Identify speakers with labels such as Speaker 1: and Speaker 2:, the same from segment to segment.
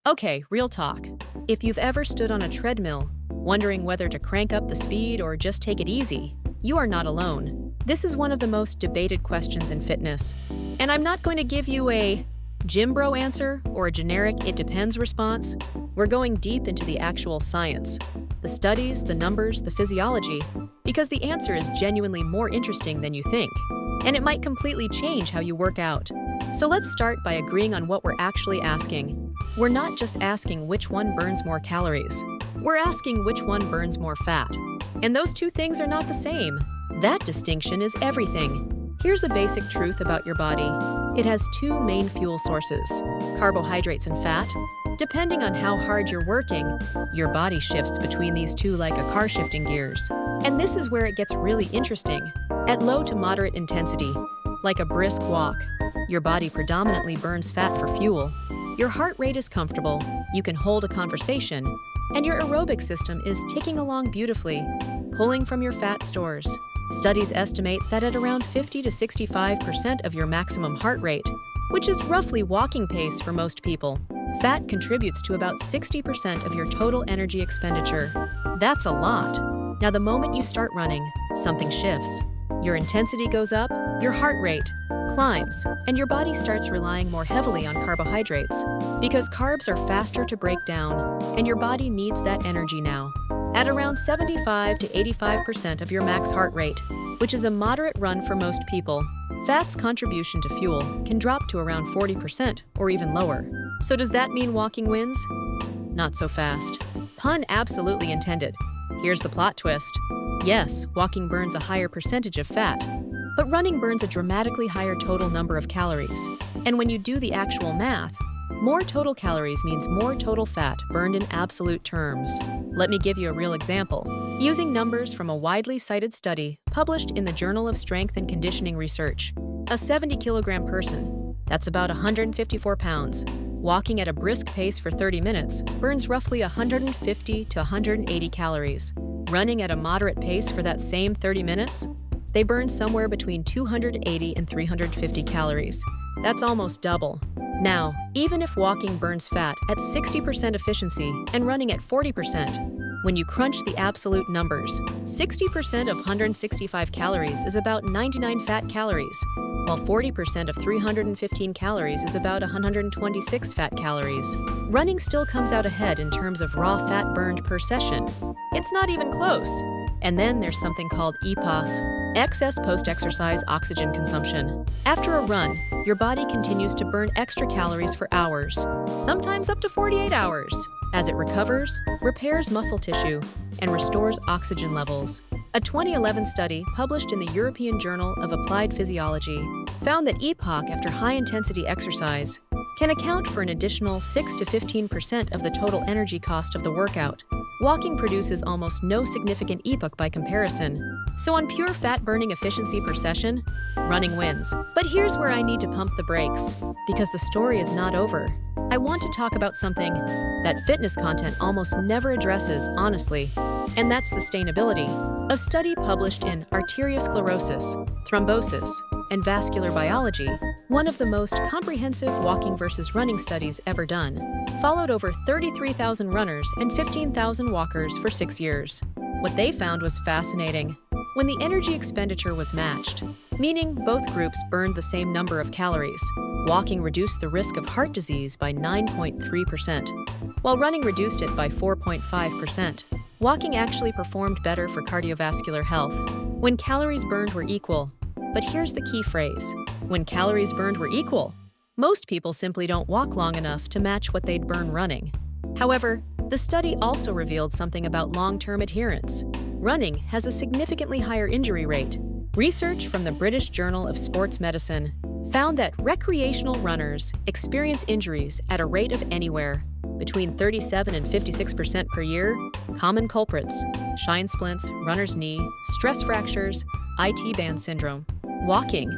Speaker 1: Okay, real talk. If you've ever stood on a treadmill, wondering whether to crank up the speed or just take it easy, you are not alone. This is one of the most debated questions in fitness. And I'm not going to give you a gym bro answer or a generic "it depends" response. We're going deep into the actual science, the studies, the numbers, the physiology, because the answer is genuinely more interesting than you think, and it might completely change how you work out. So let's start by agreeing on what we're actually asking. We're not just asking which one burns more calories. We're asking which one burns more fat. And those two things are not the same. That distinction is everything. Here's a basic truth about your body. It has two main fuel sources, carbohydrates and fat. Depending on how hard you're working, your body shifts between these two like a car shifting gears. And this is where it gets really interesting. At low to moderate intensity, like a brisk walk, your body predominantly burns fat for fuel. Your heart rate is comfortable, you can hold a conversation, and your aerobic system is ticking along beautifully, pulling from your fat stores. Studies estimate that at around 50 to 65% of your maximum heart rate, which is roughly walking pace for most people, fat contributes to about 60% of your total energy expenditure. That's a lot. Now, the moment you start running, something shifts. Your intensity goes up, your heart rate climbs, and your body starts relying more heavily on carbohydrates because carbs are faster to break down, and your body needs that energy now. At around 75 to 85% of your max heart rate, which is a moderate run for most people, fat's contribution to fuel can drop to around 40% or even lower. So does that mean walking wins? Not so fast. Pun absolutely intended. Here's the plot twist. Yes, walking burns a higher percentage of fat, but running burns a dramatically higher total number of calories. And when you do the actual math, more total calories means more total fat burned in absolute terms. Let me give you a real example. Using numbers from a widely cited study published in the Journal of Strength and Conditioning Research, a 70-kilogram person, that's about 154 pounds, walking at a brisk pace for 30 minutes burns roughly 150 to 180 calories. Running at a moderate pace for that same 30 minutes, they burn somewhere between 280 and 350 calories. That's almost double. Now, even if walking burns fat at 60% efficiency and running at 40%, when you crunch the absolute numbers, 60% of 165 calories is about 99 fat calories, while 40% of 315 calories is about 126 fat calories. Running still comes out ahead in terms of raw fat burned per session. It's not even close. And then there's something called EPOC, excess post-exercise oxygen consumption. After a run, your body continues to burn extra calories for hours, sometimes up to 48 hours, as it recovers, repairs muscle tissue, and restores oxygen levels. A 2011 study published in the European Journal of Applied Physiology found that EPOC after high-intensity exercise can account for an additional 6 to 15% of the total energy cost of the workout. Walking produces almost no significant EPOC by comparison, so on pure fat-burning efficiency per session, running wins. But here's where I need to pump the brakes, because the story is not over. I want to talk about something that fitness content almost never addresses, honestly, and that's sustainability. A study published in Arteriosclerosis, Thrombosis, and Vascular Biology, one of the most comprehensive walking versus running studies ever done, followed over 33,000 runners and 15,000 walkers for 6 years. What they found was fascinating. When the energy expenditure was matched, meaning both groups burned the same number of calories, walking reduced the risk of heart disease by 9.3%, while running reduced it by 4.5%. Walking actually performed better for cardiovascular health when calories burned were equal. But here's the key phrase. When calories burned were equal, most people simply don't walk long enough to match what they'd burn running. However, the study also revealed something about long-term adherence. Running has a significantly higher injury rate. Research from the British Journal of Sports Medicine found that recreational runners experience injuries at a rate of anywhere between 37 and 56% per year. Common culprits: shin splints, runner's knee, stress fractures, IT band syndrome. Walking.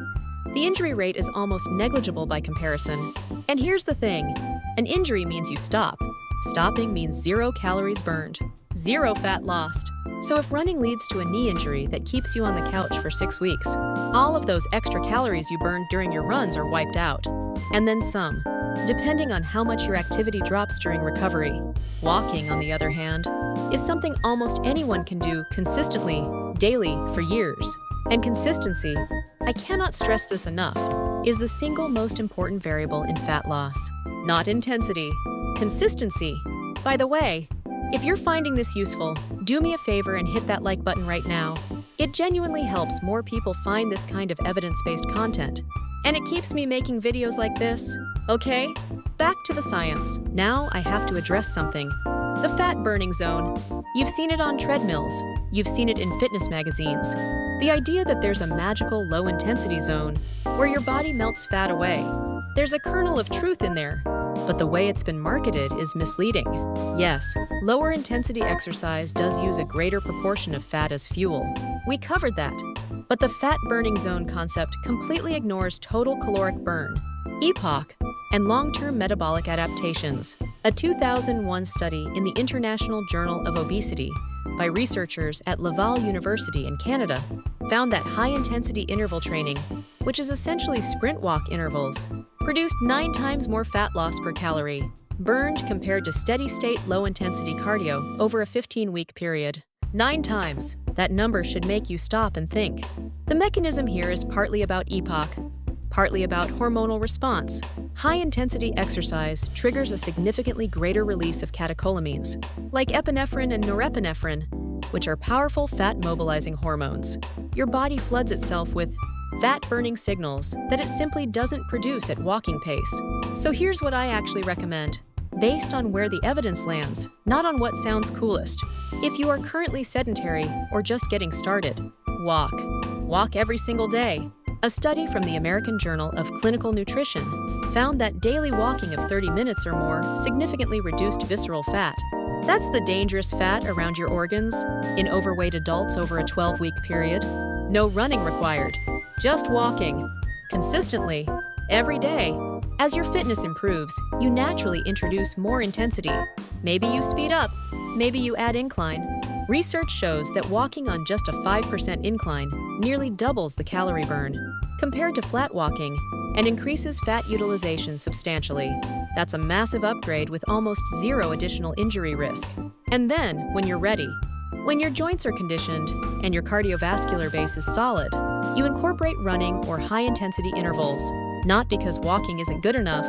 Speaker 1: The injury rate is almost negligible by comparison. And here's the thing, an injury means you stop. Stopping means 0 calories burned, 0 fat lost. So if running leads to a knee injury that keeps you on the couch for 6 weeks, all of those extra calories you burned during your runs are wiped out. And then some. depending on how much your activity drops during recovery. Walking, on the other hand, is something almost anyone can do consistently, daily, for years. And consistency, I cannot stress this enough, is the single most important variable in fat loss. Not intensity, consistency. By the way, if you're finding this useful, do me a favor and hit that like button right now. It genuinely helps more people find this kind of evidence-based content. And it keeps me making videos like this. Okay, back to the science. Now I have to address something. The fat burning zone. You've seen it on treadmills. You've seen it in fitness magazines. The idea that there's a magical low-intensity zone where your body melts fat away. There's a kernel of truth in there, but the way it's been marketed is misleading. Yes, lower intensity exercise does use a greater proportion of fat as fuel. We covered that. But the fat burning zone concept completely ignores total caloric burn, EPOC, and long-term metabolic adaptations. A 2001 study in the International Journal of Obesity by researchers at Laval University in Canada found that high-intensity interval training, which is essentially sprint walk intervals, produced 9 times more fat loss per calorie burned compared to steady-state low-intensity cardio over a 15-week period. 9 times. That number should make you stop and think. The mechanism here is partly about EPOC, partly about hormonal response. High-intensity exercise triggers a significantly greater release of catecholamines, like epinephrine and norepinephrine, which are powerful fat-mobilizing hormones. Your body floods itself with fat-burning signals that it simply doesn't produce at walking pace. So here's what I actually recommend, based on where the evidence lands, not on what sounds coolest. If you are currently sedentary or just getting started, walk. Walk every single day. A study from the American Journal of Clinical Nutrition found that daily walking of 30 minutes or more significantly reduced visceral fat. That's the dangerous fat around your organs in overweight adults over a 12-week period. No running required, just walking, consistently, every day. As your fitness improves, you naturally introduce more intensity. Maybe you speed up, maybe you add incline. Research shows that walking on just a 5% incline nearly doubles the calorie burn compared to flat walking and increases fat utilization substantially. That's a massive upgrade with almost zero additional injury risk. And then, when you're ready, when your joints are conditioned and your cardiovascular base is solid, you incorporate running or high-intensity intervals, not because walking isn't good enough,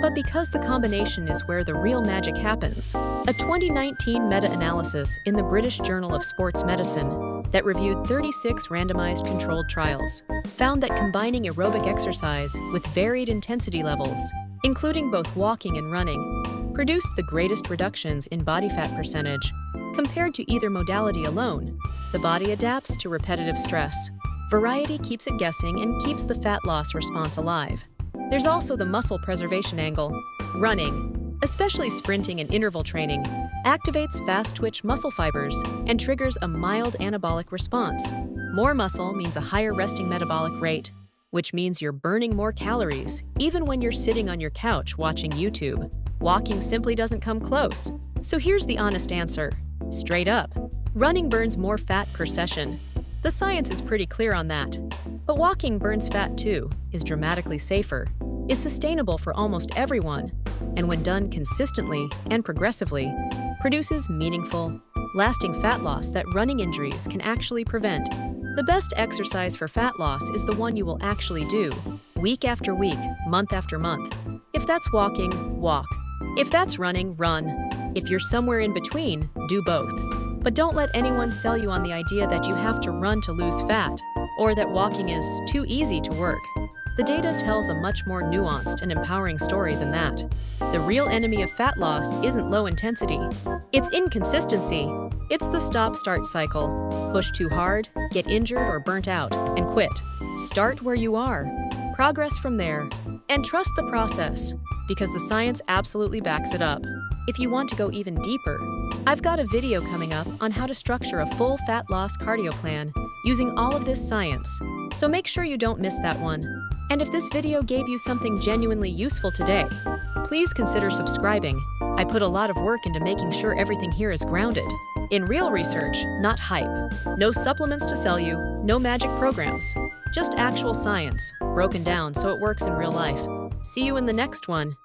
Speaker 1: but because the combination is where the real magic happens. A 2019 meta-analysis in the British Journal of Sports Medicine that reviewed 36 randomized controlled trials found that combining aerobic exercise with varied intensity levels, including both walking and running, produced the greatest reductions in body fat percentage compared to either modality alone. The body adapts to repetitive stress. Variety keeps it guessing and keeps the fat loss response alive. There's also the muscle preservation angle. Running, especially sprinting and interval training, activates fast-twitch muscle fibers and triggers a mild anabolic response. More muscle means a higher resting metabolic rate, which means you're burning more calories, even when you're sitting on your couch watching YouTube. Walking simply doesn't come close. So here's the honest answer. Straight up, running burns more fat per session. The science is pretty clear on that. But walking burns fat too, is dramatically safer, is sustainable for almost everyone, and when done consistently and progressively, produces meaningful, lasting fat loss that running injuries can actually prevent. The best exercise for fat loss is the one you will actually do, week after week, month after month. If that's walking, walk. If that's running, run. If you're somewhere in between, do both. But don't let anyone sell you on the idea that you have to run to lose fat, or that walking is too easy to work. The data tells a much more nuanced and empowering story than that. The real enemy of fat loss isn't low intensity. It's inconsistency. It's the stop-start cycle. Push too hard, get injured or burnt out, and quit. Start where you are. Progress from there. And trust the process, because the science absolutely backs it up. If you want to go even deeper, I've got a video coming up on how to structure a full fat loss cardio plan using all of this science, so make sure you don't miss that one. And if this video gave you something genuinely useful today, please consider subscribing. I put a lot of work into making sure everything here is grounded in real research, not hype. No supplements to sell you, no magic programs, just actual science, broken down so it works in real life. See you in the next one.